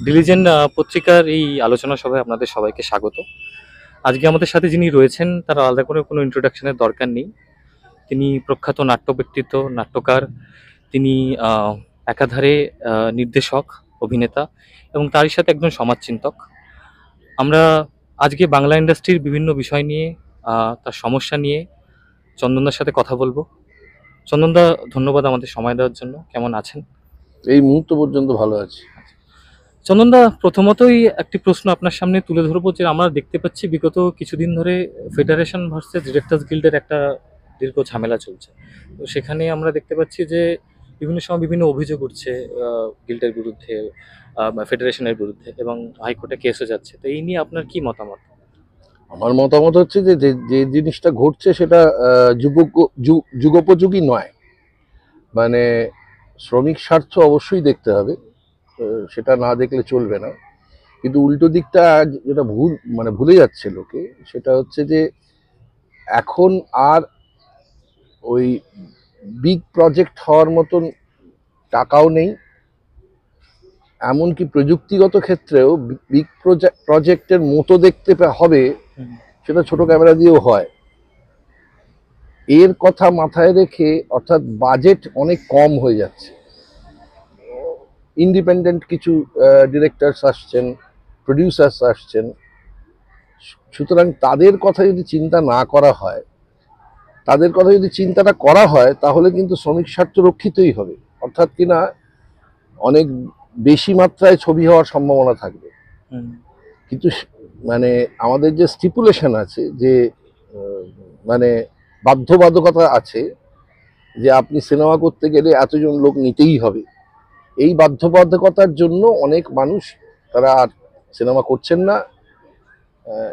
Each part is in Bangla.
ডিলিজেন্ট পত্রিকার এই আলোচনা সভায় আপনাদের সবাইকে স্বাগত। আজকে আমাদের সাথে যিনি রয়েছেন তার আলাদা করে কোনো ইন্ট্রোডাকশনের দরকার নেই। তিনি প্রখ্যাত নাট্য ব্যক্তিত্ব, নাট্যকার। তিনি একাধারে নির্দেশক, অভিনেতা এবং তারই সাথে একজন সমাজচিন্তক। আমরা আজকে বাংলা ইন্ডাস্ট্রির বিভিন্ন বিষয় নিয়ে, তার সমস্যা নিয়ে চন্দনদার সাথে কথা বলবো। চন্দনদা, ধন্যবাদ আমাদের সময় দেওয়ার জন্য। কেমন আছেন? এই মুহূর্ত পর্যন্ত ভালো আছি। চন্দনদা, প্রথমতই একটি প্রশ্ন আপনার সামনে তুলে ধরবো যে আমরা দেখতে পাচ্ছি বিগত কিছুদিন ধরে ফেডারেশন ভার্সেস ডিরেক্টর্স গিল্ডের একটা দীর্ঘ ঝামেলা চলছে। তো সেখানে আমরা দেখতে পাচ্ছি যে বিভিন্ন সময় বিভিন্ন অভিযোগ উঠছে গিল্ডের বিরুদ্ধে, ফেডারেশনের বিরুদ্ধে, এবং হাইকোর্টে কেসও যাচ্ছে। তো এই নিয়ে আপনার কি মতামত? আমার মতামত হচ্ছে যে যে জিনিসটা ঘটছে সেটা যুগোপযোগী নয়। মানে শ্রমিক স্বার্থ অবশ্যই দেখতে হবে, সেটা না দেখলে চলবে না। কিন্তু উল্টো দিকটা যেটা ভুলে যাচ্ছে লোকে, সেটা হচ্ছে যে এখন আর ওই বিগ প্রজেক্ট হওয়ার মতন টাকাও নেই। এমনকি প্রযুক্তিগত ক্ষেত্রেও বিগ প্রজেক্টের মতো দেখতে হবে, সেটা ছোট ক্যামেরা দিয়েও হয়। এর কথা মাথায় রেখে, অর্থাৎ বাজেট অনেক কম হয়ে যাচ্ছে। ইন্ডিপেন্ডেন্ট কিছু ডিরেক্টরস আসছেন, প্রডিউসার্স আসছেন। সুতরাং তাদের কথা যদি চিন্তা না করা হয়, তাদের কথা যদি চিন্তাটা করা হয়, তাহলে কিন্তু শ্রমিক স্বার্থ রক্ষিতই হবে। অর্থাৎ কিনা অনেক বেশি মাত্রায় ছবি হওয়ার সম্ভাবনা থাকবে। কিন্তু মানে আমাদের যে স্টিপুলেশন আছে, যে মানে বাধ্যবাধকতা আছে যে আপনি সিনেমা করতে গেলে এতজন লোক নিতেই হবে, এই বাধ্যবাধকতার জন্য অনেক মানুষ তারা আর সিনেমা করছেন না,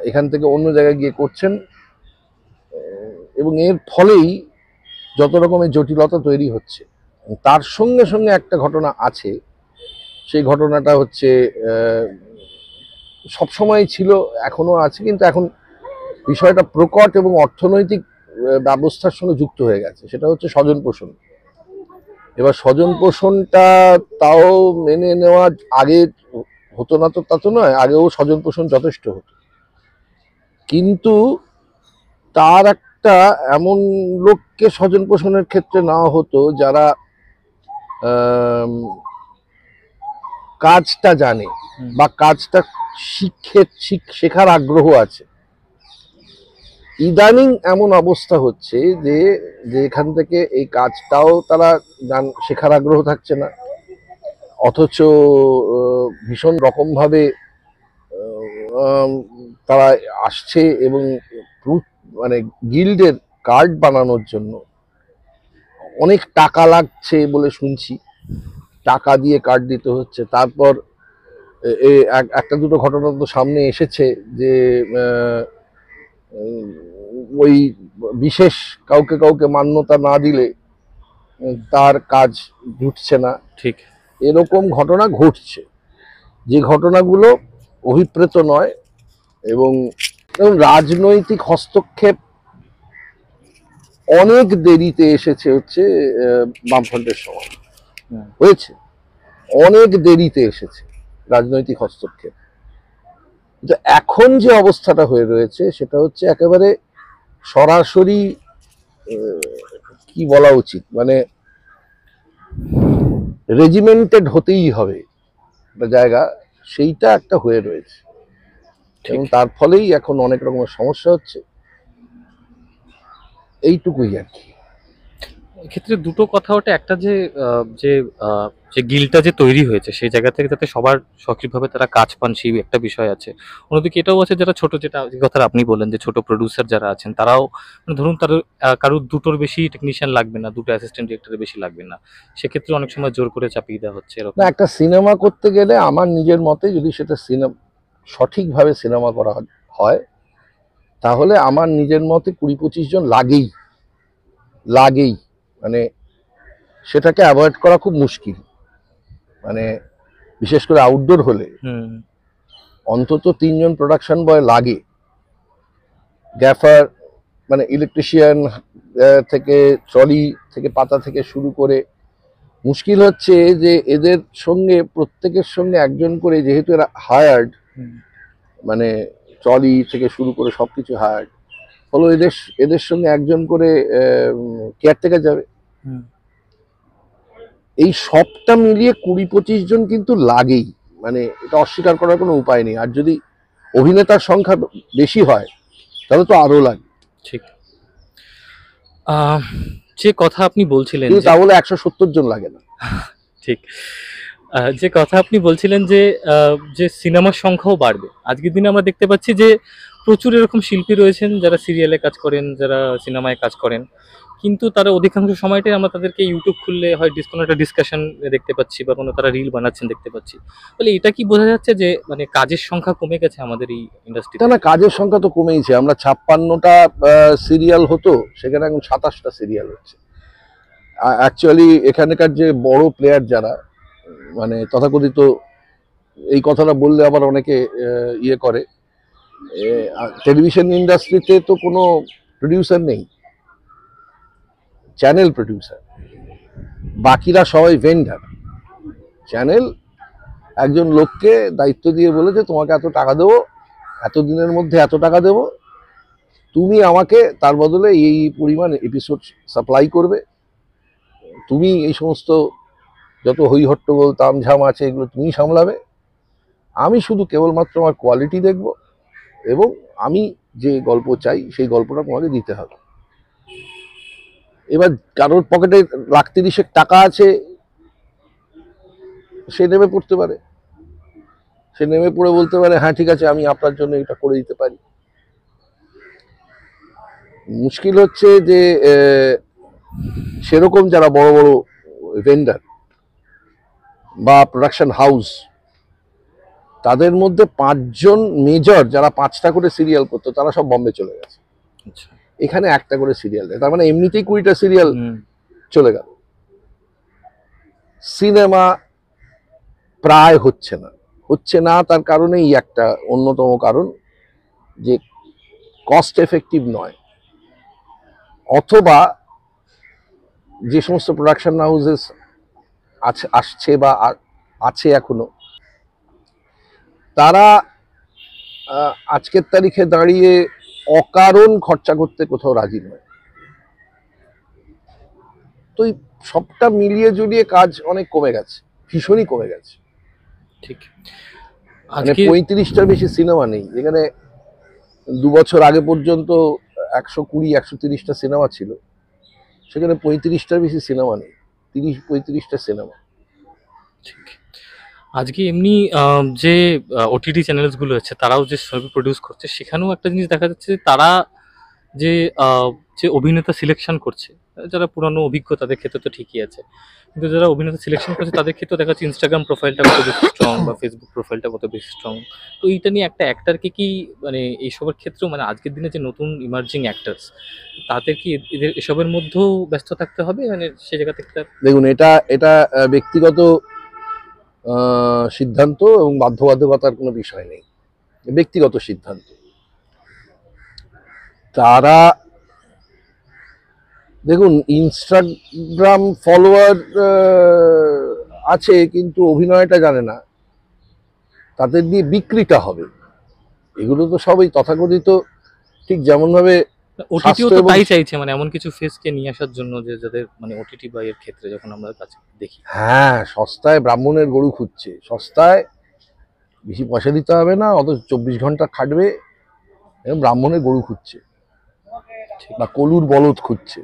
এখান থেকে অন্য জায়গায় গিয়ে করছেন। এবং এর ফলেই যত রকমের জটিলতা তৈরি হচ্ছে। তার সঙ্গে সঙ্গে একটা ঘটনা আছে, সেই ঘটনাটা হচ্ছে সবসময় ছিল, এখনো আছে, কিন্তু এখন বিষয়টা প্রকট এবং অর্থনৈতিক ব্যবস্থার সঙ্গে যুক্ত হয়ে গেছে। সেটা হচ্ছে স্বজন পোষণ। এবার স্বজন পোষণটা তাও মেনে নেওয়া আগে হতো না, তো তা তো নয়, আগেও স্বজন পোষণ যথেষ্ট হতো। কিন্তু তার একটা এমন লোককে স্বজন পোষণের ক্ষেত্রে নেওয়া হতো যারা কাজটা জানে বা কাজটা শেখার আগ্রহ আছে। ইদানিং এমন অবস্থা হচ্ছে যে এখান থেকে এই কাজটাও তারা শেখার আগ্রহ থাকছে না, অথচ ভীষণ রকমভাবে তারা আসছে এবং মানে গিল্ডের কার্ড বানানোর জন্য অনেক টাকা লাগছে বলে শুনছি। টাকা দিয়ে কার্ড দিতে হচ্ছে। তারপর একটা দুটো ঘটনা তো সামনে এসেছে যে ওই বিশেষ কাউকে কাউকে মান্যতা না দিলে তার কাজ জুটছে না। ঠিক এরকম ঘটনা ঘটছে, যে ঘটনাগুলো অভিপ্রেত নয়। এবং রাজনৈতিক হস্তক্ষেপ অনেক দেরিতে এসেছে, হচ্ছে বামফ্রন্টের সময় হয়েছে, অনেক দেরিতে এসেছে রাজনৈতিক হস্তক্ষেপ। কিন্তু এখন যে অবস্থাটা হয়ে রয়েছে সেটা হচ্ছে একেবারে সরাসরি, কি বলা উচিত, মানে রেজিমেন্টেড হতেই হবে একটা জায়গা, সেইটা একটা হয়ে রয়েছে। এবং তার ফলেই এখন অনেক রকমের সমস্যা হচ্ছে। এইটুকুই আর কি। এক্ষেত্রে দুটো কথা ওঠে। একটা যে যে যে গিল্ডটা যে তৈরি হয়েছে সেই জায়গা থেকে যাতে সবার সক্রিয়ভাবে তারা কাজ পান, সেই একটা বিষয় আছে। অন্যদিকে এটাও আছে যারা ছোট, যেটা যে কথাটা আপনি বললেন যে ছোট প্রডিউসার যারা আছেন তারাও, মানে ধরুন তার কারোর দুটোর বেশি টেকনিশিয়ান লাগবে না, দুটো অ্যাসিস্ট্যান্ট ডিরেক্টরের বেশি লাগবে না, সেক্ষেত্রে অনেক সময় জোর করে চাপিয়ে দেওয়া হচ্ছে এরকম। না, একটা সিনেমা করতে গেলে আমার নিজের মতে, যদি সেটা সঠিকভাবে সিনেমা করা হয়, তাহলে আমার নিজের মতে 20-25 জন লাগেই। মানে সেটাকে অ্যাভয়েড করা খুব মুশকিল। মানে বিশেষ করে আউটডোর হলে অন্তত 3 জন প্রোডাকশন বয় লাগে। গ্যাফার, মানে ইলেকট্রিশিয়ান থেকে ট্রলি থেকে পাতা থেকে শুরু করে মুশকিল হচ্ছে যে এদের সঙ্গে প্রত্যেকের সঙ্গে একজন করে, যেহেতু এরা হায়ার্ড, মানে ট্রলি থেকে শুরু করে সবকিছু হায়ার্ড, ফলে এদের এদের সঙ্গে একজন করে কেয়ারটেকার যাবে। এই সবটা মিলিয়ে 20-25 জন কিন্তু লাগেই, মানে এটা অস্বীকার করার কোনো উপায় নেই। আর যদি অভিনেতার সংখ্যা বেশি হয় তাহলে তো আরো লাগে। ঠিক। যে কথা আপনি বলছিলেন কিন্তু তা বলে 170 জন লাগে না। ঠিক। যে কথা আপনি বলছিলেন যে যে সিনেমার সংখ্যাও বাড়বে, আজকের দিনে আমরা দেখতে পাচ্ছি যে প্রচুর এরকম শিল্পী রয়েছেন যারা সিরিয়ালে কাজ করেন, যারা সিনেমায় কাজ করেন, কিন্তু তারা অধিকাংশ সময়টাই আমরা তাদেরকে ইউটিউব খুললে হয় কোনো একটা ডিসকাশন দেখতে পাচ্ছি বা কোনো তারা রিল বানাচ্ছেন দেখতে পাচ্ছি। বলে এটা কি বোঝা যাচ্ছে যে মানে কাজের সংখ্যা কমে গেছে আমাদের এই ইন্ডাস্ট্রিতে? না, কাজের সংখ্যা তো কমেইছে। আমরা 56টা সিরিয়াল হতো, সেখানে এখন 27টা সিরিয়াল হচ্ছে। অ্যাকচুয়ালি এখানকার যে বড় প্লেয়ার যারা, মানে তথাকথিত, এই কথাটা বললে আবার অনেকে ইয়ে করে, টেলিভিশন ইন্ডাস্ট্রিতে তো কোনো প্রডিউসার নেই, চ্যানেল প্রডিউসার, বাকিরা সবাই ভেন্ডার। চ্যানেল একজন লোককে দায়িত্ব দিয়ে বলেছে তোমাকে এত টাকা দেবো, এতদিনের মধ্যে এত টাকা দেবো, তুমি আমাকে তার বদলে এই পরিমাণ এপিসোড সাপ্লাই করবে, তুমি এই সমস্ত যত হইহট্টগোল তামঝাম আছে এগুলো তুমি সামলাবে, আমি শুধু কেবলমাত্র আমার কোয়ালিটি দেখব এবং আমি যে গল্প চাই সেই গল্পটা তোমাকে দিতে হবে। এবার কারোর পকেটে 1,30,000 টাকা আছে, সে নেমে পড়তে পারে, সে নেমে পড়ে বলতে পারে হ্যাঁ ঠিক আছে আমি আপনার জন্য এটা করে দিতে পারি। মুশকিল হচ্ছে যে সেরকম যারা বড় বড় ভেন্ডার বা প্রোডাকশন হাউস, তাদের মধ্যে 5 জন মেজর যারা 5টা করে সিরিয়াল করতো তারা সব বম্বে চলে গেছে। এখানে একটা করে সিরিয়াল দেয়, তার মানে এমনিতেই 20টা সিরিয়াল চলে গেল। সিনেমা প্রায় হচ্ছে না, তার কারণেই একটা অন্যতম কারণ যে কস্ট এফেক্টিভ নয়, অথবা যে সমস্ত প্রোডাকশন হাউসেস আসছে বা আছে এখনো, তারা আজকের তারিখে দাঁড়িয়ে অকারণ খরচা করতে কোথাও রাজি নয়। তো এই সবটা মিলিয়ে জুলিয়ে কাজ অনেক কমে গেছে, ভীষণই কমে গেছে। ঠিক। মানে 35টার বেশি সিনেমা নেই। এখানে 2 বছর আগে পর্যন্ত 120-130টা সিনেমা ছিল, সেখানে 35টার বেশি সিনেমা নেই, 30-35টা সিনেমা। ঠিক। আজকে এমনি যে ওটিটি চ্যানেলসগুলো আছে তারাও যে ছবি প্রডিউস করছে, সেখানেও একটা জিনিস দেখা যাচ্ছে যে তারা যে যে অভিনেতা সিলেকশন করছে, যারা পুরানো অভিজ্ঞ তাদের ক্ষেত্রে তো ঠিকই আছে, কিন্তু যারা অভিনেতা সিলেকশন করছে তাদের ক্ষেত্রে দেখা যাচ্ছে ইনস্টাগ্রাম প্রোফাইলটা কত বেশি স্ট্রং বা ফেসবুক প্রোফাইলটা কত বেশি স্ট্রং। তো এইটা নিয়ে একটা অ্যাক্টারকে কি মানে এইসবের ক্ষেত্রেও, মানে আজকের দিনে যে নতুন ইমার্জিং অ্যাক্টার্স, তাদের কি এদের এসবের মধ্যেও ব্যস্ত থাকতে হবে, মানে সে জায়গা থেকে? দেখুন, এটা ব্যক্তিগত সিদ্ধান্ত এবং বাধ্যবাধকতার কোনো বিষয় নেই, ব্যক্তিগত সিদ্ধান্ত। তারা দেখুন, ইনস্টাগ্রাম ফলোয়ার আছে কিন্তু অভিনয়টা জানে না, তাদের দিয়ে বিক্রিটা হবে, এগুলো তো সবই তথাকথিত। ঠিক যেমন ভাবে ওটিটিও তো তাই চাইছে, মানে এমন কিছু ফেসকে নিয়ে আসার জন্য যে যাদের মানে ওটিটি বা এর ক্ষেত্রে যখন আমরা কাছে দেখি, হ্যাঁ, সস্তায় ব্রাহ্মণের গরু খুঁজছে, সস্তায় বেশি পয়সা দিতে হবে না, অত 24 ঘন্টা খাটবে, ব্রাহ্মণের গরু খুঁজছে বা কলুর বলদ খুঁজছে,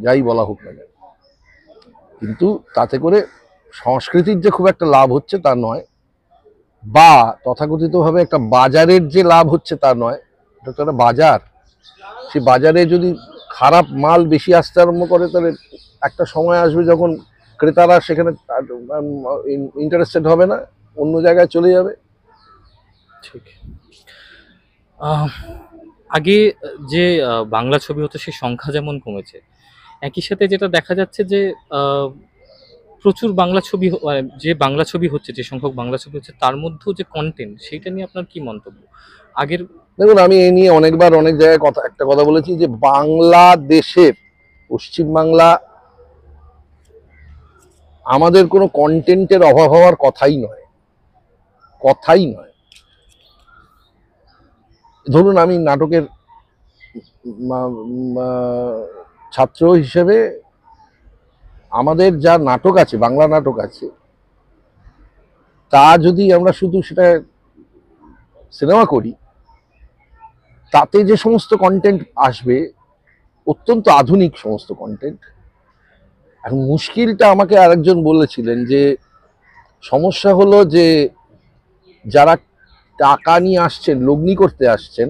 যাই বলা হোক না কেন। কিন্তু তাতে করে সংস্কৃতির যে খুব একটা লাভ হচ্ছে তা নয়, বা তথাকথিতভাবে একটা বাজারের যে লাভ হচ্ছে তা নয়। এটা তো একটা বাজার, সেই বাজারে যদি খারাপ মাল বেশি আসতে আরম্ভ করে, তাহলে একটা সময় আসবে যখন ক্রেতারা সেখানে ইন্টারেস্টেড হবে না, অন্য জায়গায় চলে যাবে। ঠিক। আগে যে বাংলা ছবি হতো সেই সংখ্যা যেমন কমেছে, একই সাথে যেটা দেখা যাচ্ছে যে প্রচুর বাংলা ছবি যে বাংলা ছবি হচ্ছে, যে সংখ্যক বাংলা ছবি হচ্ছে, তার মধ্যেও যে কন্টেন্ট, সেইটা নিয়ে আপনার কি মন্তব্য? আগের দেখুন, আমি এই নিয়ে অনেকবার অনেক জায়গায় একটা কথা বলেছি যে বাংলাদেশের, পশ্চিমবাংলা আমাদের কোনো কন্টেন্টের অভাব হওয়ার কথাই নয়, কথাই নয়। ধরুন আমি নাটকের ছাত্র হিসেবে আমাদের যা নাটক আছে, বাংলা নাটক আছে, তা যদি আমরা শুধু সেটা সিনেমা করি, তাতে যে সমস্ত কন্টেন্ট আসবে অত্যন্ত আধুনিক সমস্ত কন্টেন্ট। এখন মুশকিলটা আমাকে আরেকজন বলেছিলেন যে সমস্যা হলো যে যারা টাকা নিয়ে আসছেন, লগ্নি করতে আসছেন,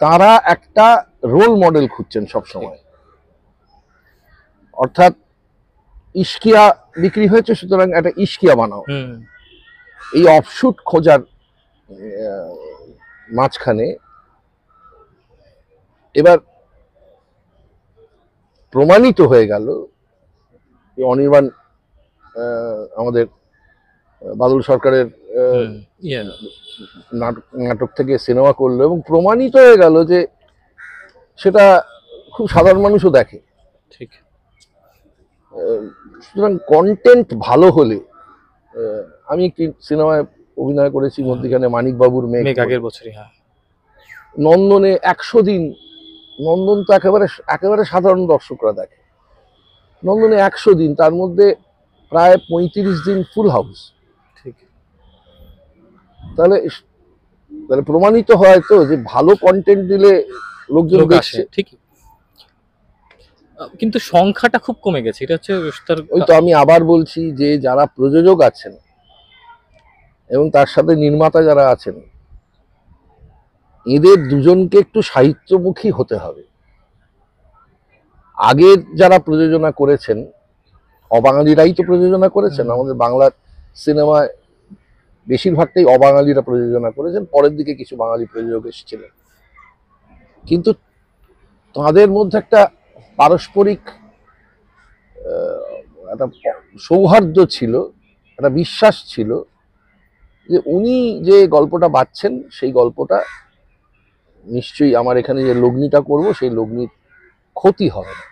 তারা একটা রোল মডেল খুঁজছেন সব সময়। অর্থাৎ ইশকিয়া বিক্রি হয়েছে, সুতরাং একটা ইশকিয়া বানাও, এই অফশুট খোঁজার মাঝখানে এবার প্রমাণিত হয়ে গেল অনির্বাণ আমাদের বাদল সরকারের নাটক থেকে সিনেমা করলো এবং প্রমাণিত হয়ে গেল যে সেটা খুব সাধারণ মানুষও দেখে। ঠিক। সুতরাং কন্টেন্ট ভালো হলে, আমি একটি সিনেমায় অভিনয় করেছি মধ্যখানে, মানিকবাবুর মেঘ, আগের বছরই। হ্যাঁ, নন্দনে 100 দিন, নন্দন তো একেবারে সাধারণ দর্শকরা দেখে, নন্দনে 100 দিন, তার মধ্যে প্রায় 35 দিন ফুল হাউস। ঠিক। তাহলে প্রমাণিত হয় তো যে ভালো কন্টেন্ট দিলে লোকজন দেখছে। ঠিকই, কিন্তু সংখ্যাটা খুব কমে গেছে, এটা হচ্ছে তার। ওই তো আমি আবার বলছি যে যারা প্রযোজক আছেন এবং তার সাথে নির্মাতা যারা আছেন, এদের দুজনকে একটু সাহিত্যমুখী হতে হবে। আগে যারা প্রযোজনা করেছেন, অবাঙালিরাই তো প্রযোজনা করেছেন। আমাদের বাংলার সিনেমায় বেশিরভাগটাই অবাঙালিরা প্রযোজনা করেছেন, পরের দিকে কিছু বাঙালি প্রযোজক এসেছিলেন, কিন্তু তাদের মধ্যে একটা পারস্পরিক একটা সৌহার্দ্য ছিল, একটা বিশ্বাস ছিল যে উনি যে গল্পটা বাচ্ছেন সেই গল্পটা নিশ্চয়ই আমার এখানে যে লগ্নিটা করব সেই লগ্নির ক্ষতি হবে না।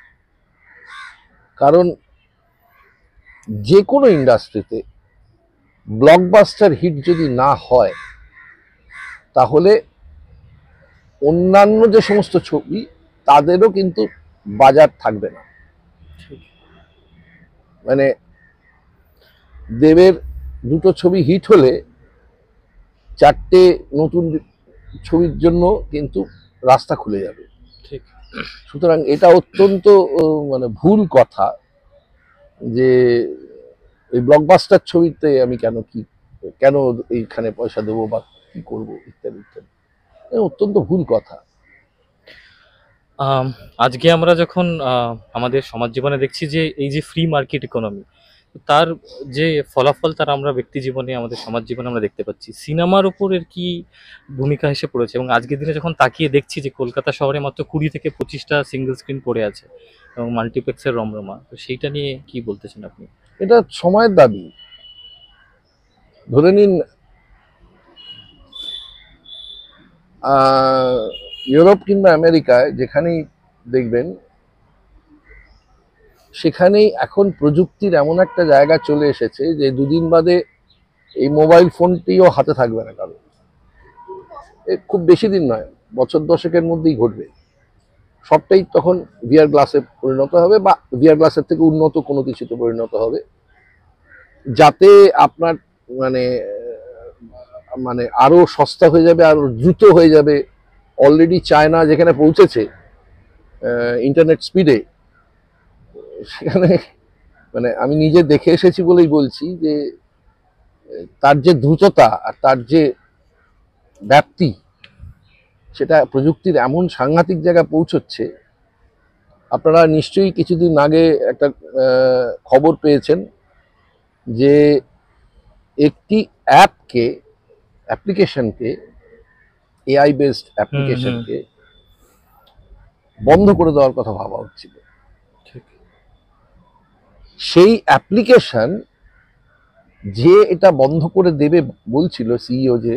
কারণ যে কোনো ইন্ডাস্ট্রিতে ব্লকবাস্টার হিট যদি না হয়, তাহলে অন্যান্য যে সমস্ত ছবি তাদেরও কিন্তু বাজার থাকবে না। মানে দেবের দুটো ছবি হিট হলে 4টে নতুন ছবির জন্য কিন্তু রাস্তা খুলে যাবে। ঠিক। সুতরাং এটা অত্যন্ত মানে ভুল কথা যে এই ব্লকবাস্টার ছবিতে আমি কেন এইখানে পয়সা দেবো বা কি করবো ইত্যাদি ইত্যাদি, অত্যন্ত ভুল কথা। আজকে আমরা যখন আমাদের সমাজ জীবনে দেখছি যে এই যে ফ্রি মার্কেট ইকোনমি, তার যে ফলাফল তার আমরা ব্যক্তি জীবনে, আমাদের সমাজ জীবনে আমরা দেখতে পাচ্ছি। সিনেমার উপর এর কি ভূমিকা এসে পড়েছে? এবং আজকের দিনে যখন তাকিয়ে দেখছি যে কলকাতা শহরে মাত্র 20 থেকে 25টা সিঙ্গেল স্ক্রিন পড়ে আছে এবং মাল্টিপ্লেক্সের রমরমা, তো সেইটা নিয়ে কি বলতেছেন আপনি? এটা সময়ের দাবি। ধরে নিন ইউরোপ কিংবা আমেরিকায় যেখানেই দেখবেন, সেখানেই এখন প্রযুক্তির এমন একটা জায়গা চলে এসেছে যে দুদিন বাদে এই মোবাইল ফোনটিও হাতে থাকবে না কারো। খুব বেশি দিন নয়, বছর দশেকের মধ্যেই ঘটবে। সবটাই তখন ভিআর গ্লাসে পরিণত হবে বা ভিআর গ্লাসের থেকে উন্নত কোনো কিছুতে পরিণত হবে, যাতে আপনার মানে মানে আরো সস্তা হয়ে যাবে, আরো দ্রুত হয়ে যাবে। অলরেডি চায়না যেখানে পৌঁছেছে ইন্টারনেট স্পিডে, সেখানে মানে আমি নিজে দেখে এসেছি বলেই বলছি যে তার যে দ্রুততা আর তার যে ব্যাপ্তি, সেটা প্রযুক্তির এমন সাংঘাতিক জায়গায় পৌঁছচ্ছে। আপনারা নিশ্চয়ই কিছুদিন আগে একটা খবর পেয়েছেন যে একটি অ্যাপ্লিকেশনকে, এআই বেসড অ্যাপ্লিকেশনকে বন্ধ করে দেওয়ার কথা ভাবা হচ্ছিল। সেই অ্যাপ্লিকেশন যে এটা বন্ধ করে দেবে বলছিল সিইও, যে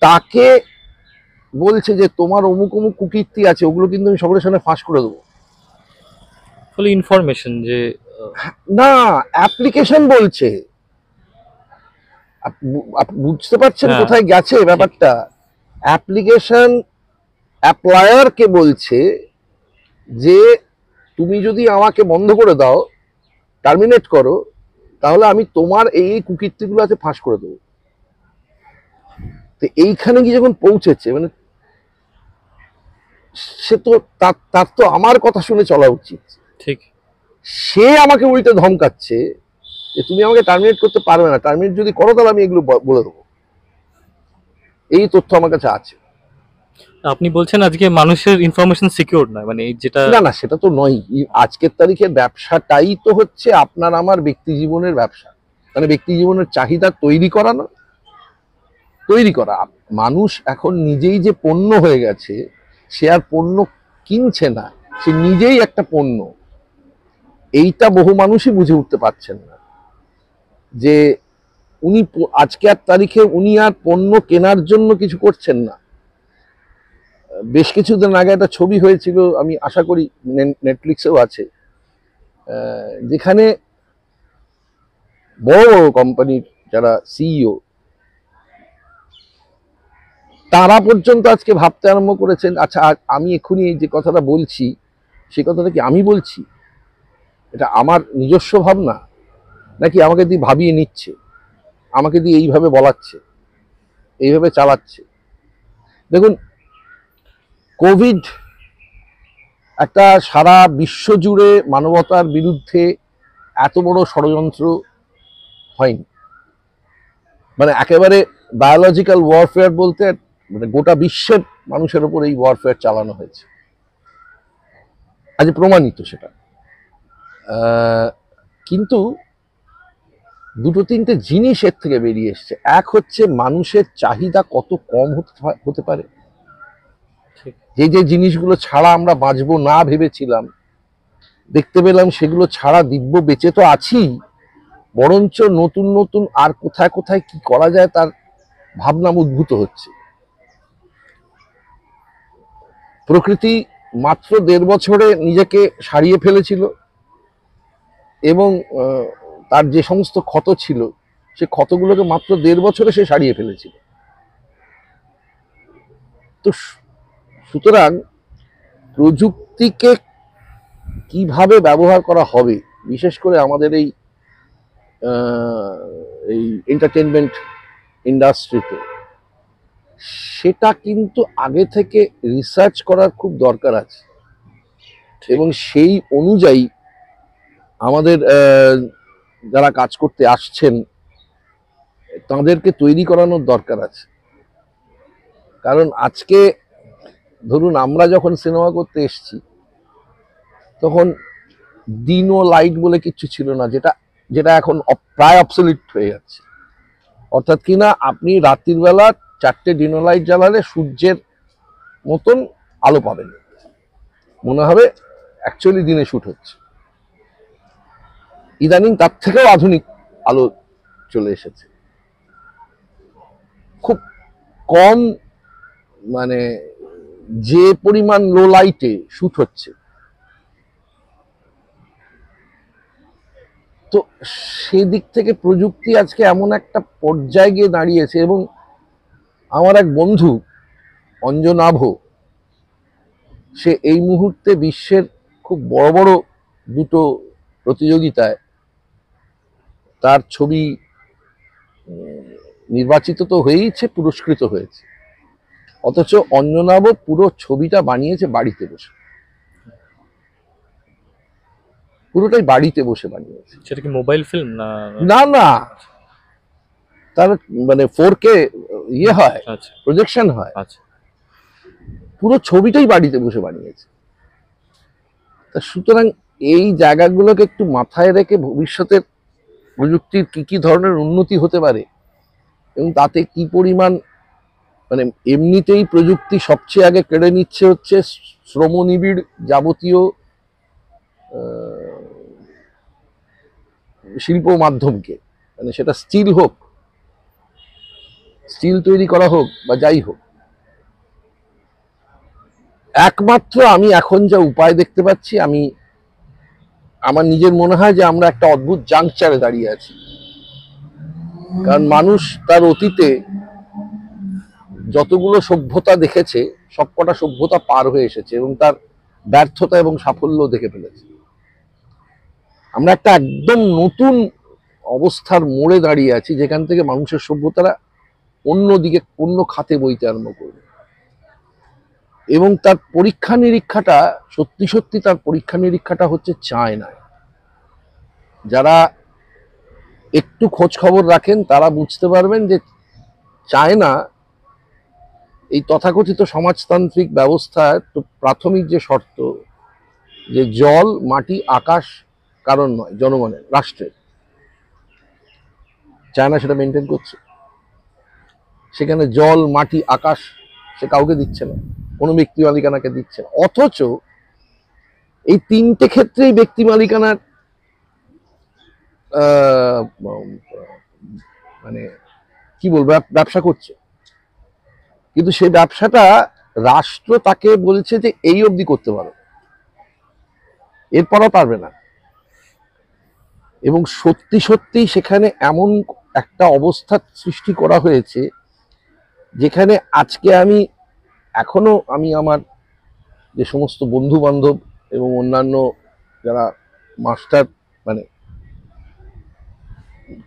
তাকে বলছে যে তোমার অমুক অমুক কুকীর্তি আছে, ওগুলো কিন্তু আমি সকলের সামনে ফাঁস করে দেবো। আসলে ইনফরমেশন যে না, অ্যাপ্লিকেশন বলছে। আপনি বুঝতে পারছেন হ্যাঁ, কোথায় গেছে ব্যাপারটা? অ্যাপ্লিকেশন অ্যাপ্লায়ারকে বলছে যে তুমি যদি আমাকে বন্ধ করে দাও, টার্মিনেট করো, তাহলে আমি তোমার এই কুকীর্তিগুলো আছে ফাঁস করে দেবো। তো এইখানে গিয়ে যখন পৌঁছেছে, মানে সে তো তার তো আমার কথা শুনে চলা উচিত। ঠিক। সে আমাকে উল্টে ধমকাচ্ছে যে তুমি আমাকে টার্মিনেট করতে পারবে না, টার্মিনেট যদি করো তাহলে আমি এগুলো বলে দেবো। এই তথ্য আমার কাছে আছে। আপনি বলছেন আজকে মানুষের ইনফরমেশন সিকিউর নয়, মানে এই যেটা না না, সেটা তো নয়। আজকের তারিখের ব্যবসাটাই তো হচ্ছে আপনার আমার ব্যক্তি জীবনের ব্যবসা, মানে ব্যক্তি জীবনের চাহিদা তৈরি করা না, তৈরি করা। মানুষ এখন নিজেই যে পণ্য হয়ে গেছে, সে আর পণ্য কিনছে না, সে নিজেই একটা পণ্য। এইটা বহু মানুষই বুঝে উঠতে পারছেন না যে উনি আজকের তারিখে উনি আর পণ্য কেনার জন্য কিছু করছেন না। বেশ কিছুদিন আগে একটা ছবি হয়েছিল, আমি আশা করি নেটফ্লিক্সেও আছে, যেখানে বড় বড় কোম্পানির যারা সিইও, তারা পর্যন্ত আজকে ভাবতে আরম্ভ করেছেন, আচ্ছা আমি এক্ষুনি যে কথাটা বলছি সে কথাটা কি আমি বলছি, এটা আমার নিজস্ব ভাবনা, নাকি আমাকে দিয়ে ভাবিয়ে নিচ্ছে, আমাকে দিয়ে এইভাবে বলাচ্ছে, এইভাবে চালাচ্ছে। দেখুন, কোভিড একটা সারা বিশ্ব জুড়ে মানবতার বিরুদ্ধে এত বড় ষড়যন্ত্র হয়নি। মানে একেবারে বায়োলজিক্যাল ওয়ারফেয়ার বলতে, মানে গোটা বিশ্বের মানুষের উপর এই ওয়ারফেয়ার চালানো হয়েছে, আজ প্রমাণিত সেটা। কিন্তু দুটো তিনটে জিনিস এর থেকে বেরিয়ে এসছে। এক হচ্ছে মানুষের চাহিদা কত কম হতে পারে। যে যে জিনিসগুলো ছাড়া আমরা বাঁচবো না ভেবেছিলাম, দেখতে পেলাম সেগুলো ছাড়া দিব্য বেঁচে তো আছি, বরঞ্চ নতুন নতুন আর কোথায় কোথায় কি করা যায় তার ভাবনা উদ্ভূত হচ্ছে। প্রকৃতি মাত্র 1.5 বছরে নিজেকে সারিয়ে ফেলেছিল, এবং তার যে সমস্ত ক্ষত ছিল সে ক্ষতগুলোকে মাত্র 1.5 বছরে সে সারিয়ে ফেলেছিল। তো সুতরাং প্রযুক্তিকে কিভাবে ব্যবহার করা হবে, বিশেষ করে আমাদের এই এন্টারটেনমেন্ট ইন্ডাস্ট্রিতে, সেটা কিন্তু আগে থেকে রিসার্চ করার খুব দরকার আছে, এবং সেই অনুযায়ী আমাদের যারা কাজ করতে আসছেন তাদেরকে তৈরি করানোর দরকার আছে। কারণ আজকে ধরুন আমরা যখন সিনেমা করতে এসেছি তখন ডিনো লাইট বলে কিছু ছিল না, যেটা যেটা এখন প্রায় অবসলিট হয়ে যাচ্ছে। অর্থাৎ কিনা আপনি রাত্রির বেলা 4টে ডিনো লাইট জ্বালালে সূর্যের মতন আলো পাবেন, মনে হবে অ্যাকচুয়ালি দিনে শুট হচ্ছে। ইদানিং তার থেকেও আধুনিক আলো চলে এসেছে, খুব কম, মানে যে পরিমাণ লো লাইটে শুট হচ্ছে। তো সেদিক থেকে প্রযুক্তি আজকে এমন একটা পর্যায়ে গিয়ে দাঁড়িয়েছে। এবং আমার এক বন্ধু অঞ্জনাভ, সে এই মুহূর্তে বিশ্বের খুব বড় বড় দুটো প্রতিযোগিতায় তার ছবি নির্বাচিত তো হয়েইছে, পুরস্কৃত হয়েছে। অথচ অঞ্জনাভ পুরো ছবিটা বানিয়েছে বাড়িতে বসে, পুরোটাই বাড়িতে বসে বানিয়েছে। সেটা কি মোবাইল ফিল্ম না? না না, তার মানে 4K ইয়ে হয়, আচ্ছা প্রজেকশন হয়, আচ্ছা। পুরো ছবিটাই বাড়িতে বসে বানিয়েছে। তা সুতরাং এই জায়গাগুলোকে একটু মাথায় রেখে ভবিষ্যতের প্রযুক্তির কি কি ধরনের উন্নতি হতে পারে, এবং তাতে কি পরিমাণ, মানে এমনিতেই প্রযুক্তি সবচেয়ে আগে কেড়ে নিচ্ছে হচ্ছে শ্রমনিবিড় যাবতীয় শিল্প মাধ্যমকে, মানে সেটা স্টিল হোক, স্টিল তৈরি করা হোক বা যাই হোক। একমাত্র আমি এখন যা উপায় দেখতে পাচ্ছি, আমি আমার নিজের মনে হয় যে আমরা একটা অদ্ভুত জাংচারে দাঁড়িয়ে আছি। কারণ মানুষ তার অতীতে যতগুলো সভ্যতা দেখেছে সবকটা সভ্যতা পার হয়ে এসেছে এবং তার ব্যর্থতা এবং সাফল্য দেখে ফেলেছে। আমরা একটা একদম নতুন অবস্থার মোড়ে দাঁড়িয়ে আছি, যেখান থেকে মানুষের সভ্যতারা অন্যদিকে অন্য খাতে বইতে আরম্ভ করবে। এবং তার পরীক্ষা নিরীক্ষাটা সত্যি সত্যি তার পরীক্ষা নিরীক্ষাটা হচ্ছে চায়নায়। যারা একটু খোঁজ খবর রাখেন তারা বুঝতে পারবেন যে চায়না এই তথাকথিত সমাজতান্ত্রিক ব্যবস্থার তো প্রাথমিক যে শর্ত, যে জল মাটি আকাশ কারণ নয়, জনগণের, রাষ্ট্রের, চায়না সেটা মেনটেন করছে। সেখানে জল মাটি আকাশ সে কাউকে দিচ্ছে না, কোনো ব্যক্তি মালিকানাকে দিচ্ছে না। অথচ এই তিনটে ক্ষেত্রেই ব্যক্তি মালিকানার মানে কি বলবো, ব্যবসা করছে। কিন্তু সেই ব্যবসাটা রাষ্ট্র তাকে বলছে যে এই অবধি করতে পারো, এরপরও পারবে না। এবং সত্যি সত্যি সেখানে এমন একটা অবস্থার সৃষ্টি করা হয়েছে যেখানে আজকে আমি আমার যে সমস্ত বন্ধু বান্ধব এবং অন্যান্য যারা মাস্টার, মানে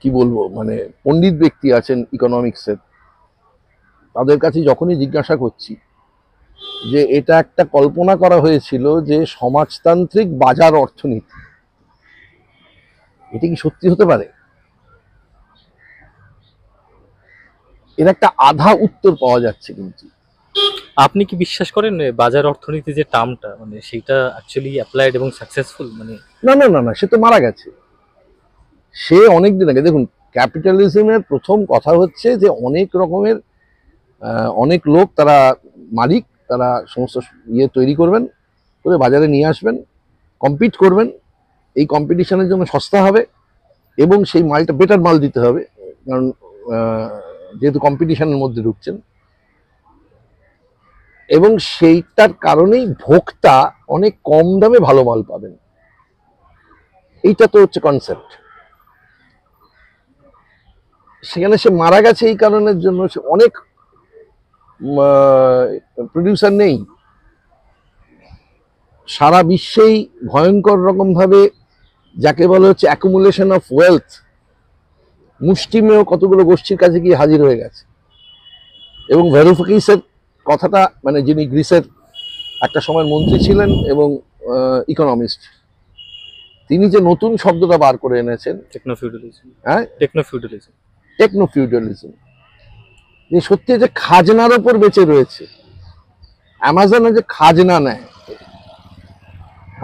কি বলবো, মানে পণ্ডিত ব্যক্তি আছেন ইকোনমিক্সের, তাদের কাছে যখনই জিজ্ঞাসা করছি যে এটা একটা কল্পনা করা হয়েছিল যে সমাজতান্ত্রিক বাজার অর্থনীতি, এটা কি সত্যি হতে পারে, এর একটা আধা উত্তর পাওয়া যাচ্ছে। কিন্তু আপনি কি বিশ্বাস করেন বাজার অর্থনীতি যে টার্মটা মানে সেটা অ্যাকচুয়ালি অ্যাপ্লাইড এবং সাকসেসফুল? মানে না না না না, সে তো মারা গেছে, সে অনেকদিন আগে। দেখুন, ক্যাপিটালিজমের প্রথম কথা হচ্ছে যে অনেক রকমের অনেক লোক, তারা মালিক, তারা সমস্ত ইয়ে তৈরি করবেন, করে বাজারে নিয়ে আসবেন, কম্পিট করবেন। এই কম্পিটিশনের জন্য সস্তা হবে এবং সেই মালটা বেটার মাল দিতে হবে, কারণ যেহেতু কম্পিটিশনের মধ্যে ঢুকছেন। এবং সেইটার কারণেই ভোক্তা অনেক কম দামে ভালো মাল পাবেন। এইটা তো হচ্ছে কনসেপ্ট। সেখানে সে মারা গেছে এই কারণের জন্য, সে অনেক প্রডিউসার নেই সারা বিশ্বেই, ভয়ঙ্কর রকম ভাবে যাকে বলা হচ্ছে অ্যাকুমুলেশন অফ ওয়েলথ, মুষ্টিমেয় কতগুলো গোষ্ঠীর কাছে গিয়ে হাজির হয়ে গেছে। এবং ভ্যারোফাকিসের কথাটা, মানে যিনি গ্রিসের একটা সময় মন্ত্রী ছিলেন এবং ইকোনমিস্ট, তিনি যে নতুন শব্দটা বার করে এনেছেন, টেকনো ফিউডালিজম। হ্যাঁ, টেকনো ফিউডালিজম। টেকনো ফিউডালিজম, যে সত্যি যে খাজনার ওপর বেঁচে রয়েছে। অ্যামাজনে যে খাজনা নেয়,